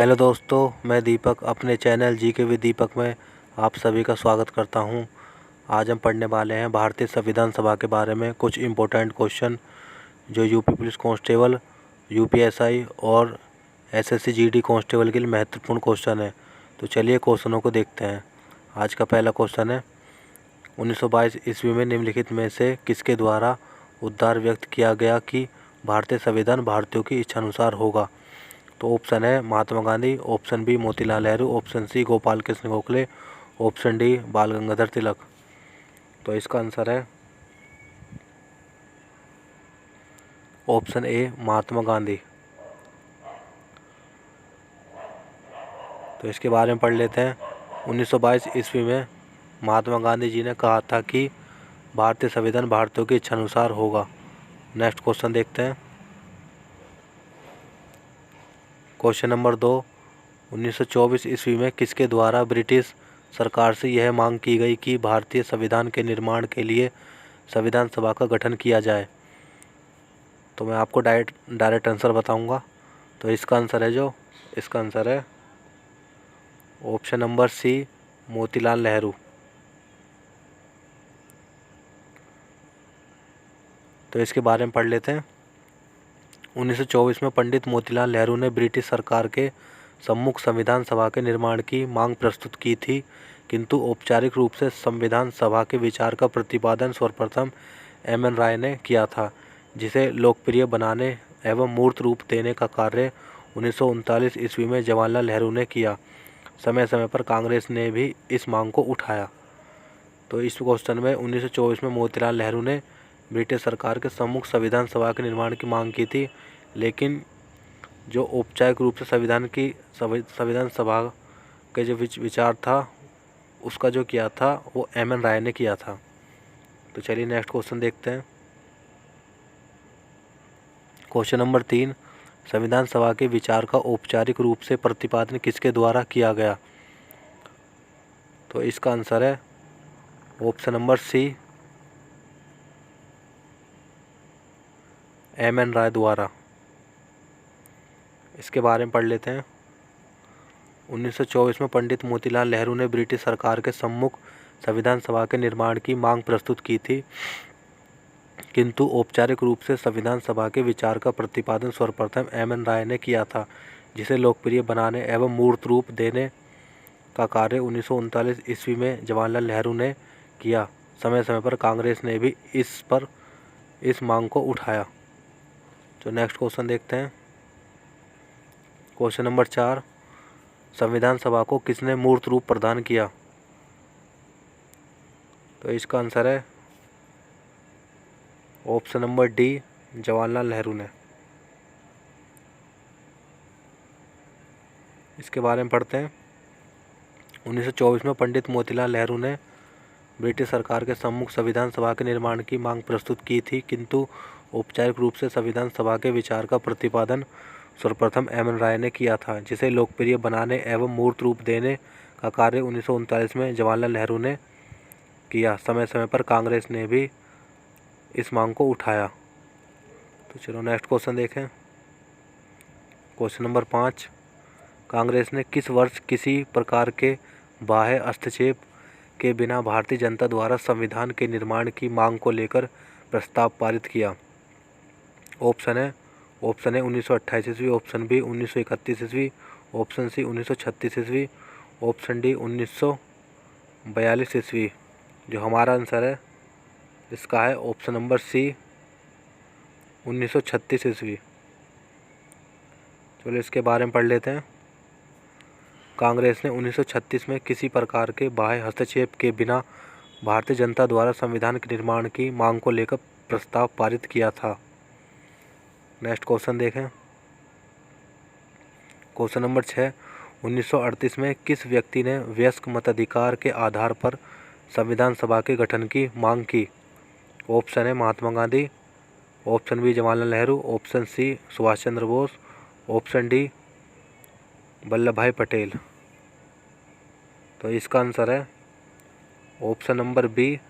Hello दोस्तों, मैं दीपक अपने चैनल जी के विद दीपक में आप सभी का स्वागत करता हूं। आज हम पढ़ने वाले हैं भारतीय संविधान सभा के बारे में कुछ इम्पोर्टेंट क्वेश्चन जो यूपी पुलिस कांस्टेबल, यूपीएसआई और एसएससी जीडी कांस्टेबल के लिए महत्वपूर्ण क्वेश्चन है। तो चलिए क्वेश्चनों को देखते हैं। आज का पहला क्वेश्चन है, 1922 ईस्वी में निम्नलिखित में से किसके द्वारा उद्गार व्यक्त किया गया कि भारतीय संविधान भारतीयों की इच्छानुसार होगा। तो ऑप्शन है Mahatma Gandhi, option B Motilal Nehru, option C Gopal Krishna Gokhale, option D Bal Gangadhar तिलक। तो इसका आंसर है ऑप्शन ए महात्मा गांधी। तो इसके बारे में पढ़ लेते हैं। 1922 ईस्वी में महात्मा गांधी जी ने कहा था कि भारतीय संविधान भारतीयों की इच्छानुसार होगा। नेक्स्ट क्वेश्चन देखते हैं। क्वेश्चन नंबर 2, 1924 ईस्वी में किसके द्वारा ब्रिटिश सरकार से यह मांग की गई कि भारतीय संविधान के निर्माण के लिए संविधान सभा का गठन किया जाए। तो मैं आपको डायरेक्ट आंसर बताऊंगा। तो इसका आंसर है option number C Motilal Nehru. तो इसके बारे में पढ़ लेते हैं। 1924 में पंडित मोतीलाल नेहरू ने ब्रिटिश सरकार के सम्मुख संविधान सभा के निर्माण की मांग प्रस्तुत की थी, किंतु औपचारिक रूप से संविधान सभा के विचार का प्रतिपादन सर्वप्रथम एम एन राय ने किया था, जिसे लोकप्रिय बनाने एवं मूर्त रूप देने का कार्य 1939 ईस्वी में जवाहरलाल नेहरू ने किया। समय समय पर कांग्रेस ने भी इस मांग को उठाया। तो इस क्वेश्चन में 1924 में मोतीलाल नेहरू ने ब्रिटिश सरकार के सम्मुख संविधान सभा के निर्माण की मांग की थी, लेकिन जो औपचारिक रूप से संविधान सभा के जो विचार था उसका जो किया था वो एम एन राय ने किया था। तो चलिए नेक्स्ट क्वेश्चन देखते हैं। क्वेश्चन नंबर 3, संविधान सभा के विचार का औपचारिक रूप से प्रतिपादन किसके द्वारा किया गया। तो इसका आंसर है option number C M N Roy द्वारा। इसके बारे में पढ़ लेते हैं। 1924 में पंडित मोतीलाल नेहरू ने ब्रिटिश सरकार के सम्मुख संविधान सभा के निर्माण की मांग प्रस्तुत की थी, किंतु औपचारिक रूप से संविधान सभा के विचार का प्रतिपादन सर्वप्रथम एम एन राय ने किया था, जिसे लोकप्रिय बनाने एवं मूर्त रूप देने का कार्य 1939 ईस्वी में जवाहरलाल नेहरू ने किया। समय समय पर कांग्रेस ने भी इस मांग को उठाया। तो नेक्स्ट क्वेश्चन देखते हैं। क्वेश्चन नंबर 4, संविधान सभा को किसने मूर्त रूप प्रदान किया। तो इसका आंसर है option number D Jawaharlal Nehru ने। इसके बारे में पढ़ते हैं। 1924 में पंडित मोतीलाल नेहरू ने ब्रिटिश सरकार के सम्मुख संविधान सभा के निर्माण की मांग प्रस्तुत की थी, किंतु औपचारिक रूप से संविधान सभा के विचार का प्रतिपादन सर्वप्रथम एम एन राय ने किया था, जिसे लोकप्रिय बनाने एवं मूर्त रूप देने का कार्य 1939 में जवाहरलाल नेहरू ने किया। समय समय पर कांग्रेस ने भी इस मांग को उठाया। तो चलो नेक्स्ट क्वेश्चन देखें। क्वेश्चन नंबर 5, कांग्रेस ने किस वर्ष किसी प्रकार के बाह्य हस्तक्षेप के बिना भारतीय जनता द्वारा संविधान के निर्माण की मांग को लेकर प्रस्ताव पारित किया। ऑप्शन है 1928 ईस्वी, ऑप्शन बी 1931 ईस्वी, ऑप्शन सी 1936 ईस्वी, ऑप्शन डी 1942 ईस्वी। जो हमारा आंसर है इसका है ऑप्शन नंबर सी 1936 ईस्वी। चलो इसके बारे में पढ़ लेते हैं। कांग्रेस ने 1936 में किसी प्रकार के बाह्य हस्तक्षेप के बिना भारतीय जनता द्वारा संविधान के निर्माण की मांग को लेकर प्रस्ताव पारित किया था। नेक्स्ट क्वेश्चन देखें। क्वेश्चन नंबर 6, 1938 में किस व्यक्ति ने वयस्क मताधिकार के आधार पर संविधान सभा के गठन की मांग की। ऑप्शन है Mahatma Gandhi, option B Jawaharlal Nehru, option C Subhash Chandra Bose, option D Vallabh Bhai Patel. तो इसका आंसर है option number B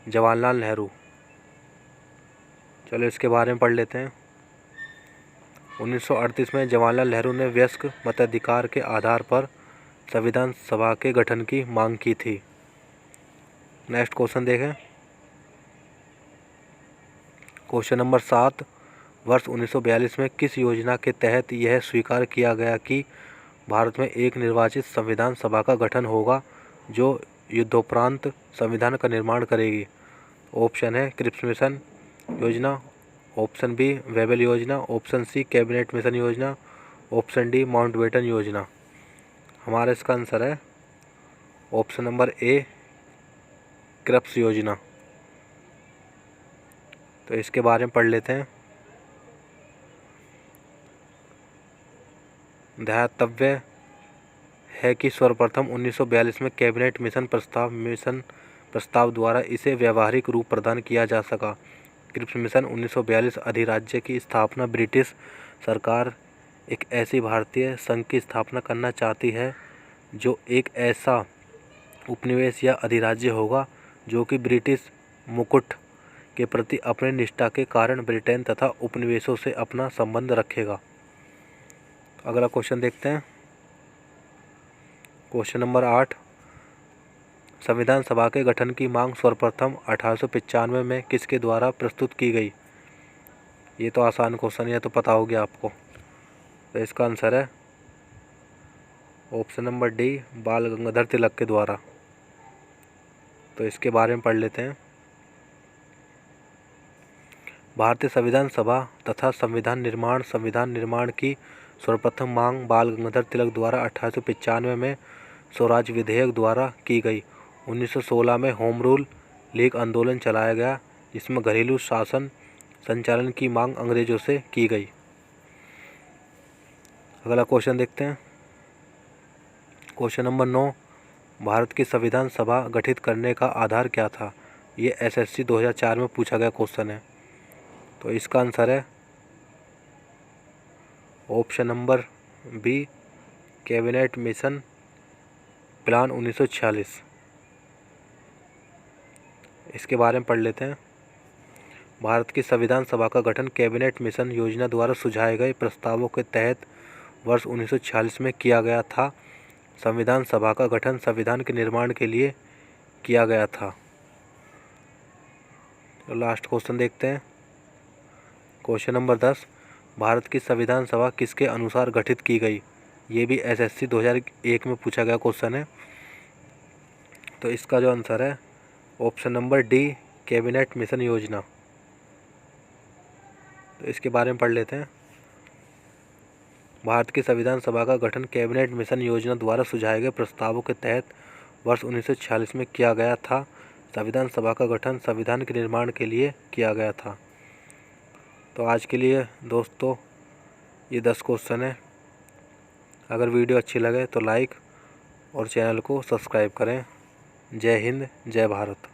Jawaharlal Nehru. चलो इसके बारे में पढ़ लेते हैं। 1938 में जवाहरलाल नेहरू ने वयस्क मताधिकार के आधार पर संविधान सभा के गठन की मांग की थी। नेक्स्ट क्वेश्चन देखें। क्वेश्चन नंबर 7, वर्ष 1942 में किस योजना के तहत यह स्वीकार किया गया कि भारत में एक निर्वाचित संविधान सभा का गठन होगा जो युद्धोपरांत संविधान का निर्माण करेगी? ऑप्शन है क्रिप्स मिशन योजना, ऑप्शन बी वेबल योजना, ऑप्शन सी कैबिनेट मिशन योजना, ऑप्शन डी माउंटबेटन योजना। हमारा इसका आंसर है ऑप्शन नंबर ए क्रिप्स योजना। तो इसके बारे में पढ़ लेते हैं। ध्यातव्य है कि सर्वप्रथम 1942 में कैबिनेट मिशन प्रस्ताव द्वारा इसे व्यावहारिक रूप प्रदान किया जा सका। क्रिप्स मिशन 1942 अधिराज्य की स्थापना ब्रिटिश सरकार एक ऐसी भारतीय संघ की स्थापना करना चाहती है जो एक ऐसा उपनिवेश या अधिराज्य होगा जो कि ब्रिटिश मुकुट के प्रति अपने निष्ठा के कारण ब्रिटेन तथा उपनिवेशों से अपना संबंध रखेगा। अगला क्वेश्चन देखते हैं। क्वेश्चन नंबर 8, संविधान सभा के गठन की मांग सर्वप्रथम 1895 में किसके द्वारा प्रस्तुत की गई? ये तो आसान क्वेश्चन है, तो पता हो गया आपको। तो इसका आंसर है option number D Bal Gangadhar तिलक के द्वारा। तो इसके बारे में पढ़ लेते हैं। भारतीय संविधान सभा तथा संविधान निर्माण की सर्वप्रथम मांग बाल गंगाधर तिलक द्वारा 1895 में स्वराज विधेयक द्वारा की गई। 1916 में होम रूल लीग आंदोलन चलाया गया जिसमें घरेलू शासन संचालन की मांग अंग्रेजों से की गई। अगला क्वेश्चन देखते हैं। क्वेश्चन नंबर 9, भारत की संविधान सभा गठित करने का आधार क्या था? ये एसएससी 2004 में पूछा गया क्वेश्चन है। तो इसका आंसर है option number B Cabinet Mission Plan 1946। इसके बारे में पढ़ लेते हैं। भारत की संविधान सभा का गठन कैबिनेट मिशन योजना द्वारा सुझाए गए प्रस्तावों के तहत वर्ष 1946 में किया गया था। संविधान सभा का गठन संविधान के निर्माण के लिए किया गया था। तो लास्ट क्वेश्चन देखते हैं। क्वेश्चन नंबर 10, भारत की संविधान सभा किसके अनुसार गठित की गई? ये भी एसएससी 2001 में पूछा गया क्वेश्चन है। तो इसका जो आंसर है option number D cabinet mission योजना। तो इसके बारे में पढ़ लेते हैं। भारत की संविधान सभा का गठन कैबिनेट मिशन योजना द्वारा सुझाए गए प्रस्तावों के तहत वर्ष 1946 में किया गया था। संविधान सभा का गठन संविधान के निर्माण के लिए किया गया था। तो आज के लिए दोस्तों ये 10 क्वेश्चन है। अगर वीडियो अच्छी लगे तो लाइक और चैनल को सब्सक्राइब करें। जय हिंद, जय भारत।